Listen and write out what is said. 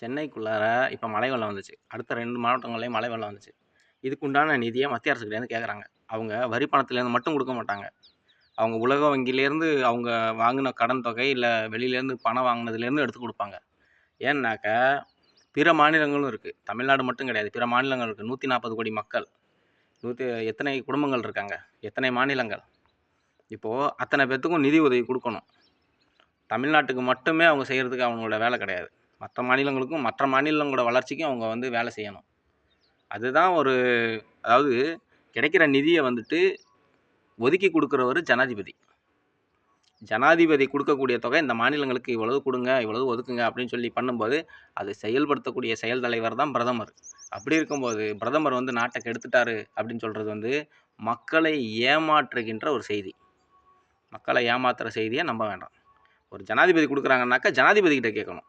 சென்னைக்குள்ளார இப்ப மழை வெள்ளம் வந்துச்சு. அடுத்த 2 மாவட்டங்கள்லயும் மழை வெள்ளம் வந்துச்சு. இதுக்கு உண்டான நிதிய மத்திய அரசுகிட்டேருந்து கேட்குறாங்க. அவங்க வரி பணத்திலேருந்து மட்டும் குடுக்க மாட்டாங்க. அவங்க உலக வங்கியிலேருந்து அவங்க வாங்குன கடன் தொகை, இல்ல வெளியிலேருந்து பணம் வாங்குனதுலேருந்து எடுத்து குடுப்பாங்க. ஏன்னாக்க, பிற மாநிலங்களும் இருக்கு. தமிழ்நாடு மட்டும் கிடையாது. பிற மாநிலங்கள் இருக்கு. 140 கோடி மக்கள். எத்தனை குடும்பங்கள் இருக்காங்க? எத்தனை மாநிலங்கள்? இப்போ அத்தன பேத்துக்கும் நிதி உதவி குடுக்கணும். தமிழ்நாட்டுக்கு மட்டுமே அவங்க செய்றதுக்கு அவங்களோட வேலை கிடையாது. மற்ற மாநிலங்களுக்கும், மற்ற மாநிலங்களோட வளர்ச்சிக்கும் அவங்க வந்து வேலை செய்யணும். அதுதான் அதாவது கிடைக்கிற நிதிய வந்துட்டு ஒதுக்கி குடுக்குறவரு ஜனாதிபதி. ஜனாதிபதி குடுக்கக்கூடிய தொகை இந்த மாநிலங்களுக்கு இவ்வளவு குடுங்க, இவ்வளவு ஒதுக்குங்க அப்படின்னு சொல்லி பண்ணும்போது, அதை செயல்படுத்தக்கூடிய செயல் தலைவர் தான் பிரதமர். அப்படி இருக்கும்போது, பிரதமர் வந்து நாட்ட கெடுத்துட்டாரு அப்படின்னு சொல்றது வந்து, மக்களை ஏமாற்றுகின்ற ஒரு செய்தி. மக்களை ஏமாத்துற செய்திய நம்ப வேண்டாம். ஒரு ஜனாதிபதி குடுக்குறாங்கன்னாக்கா, ஜனாதிபதி கிட்ட கேட்கணும்.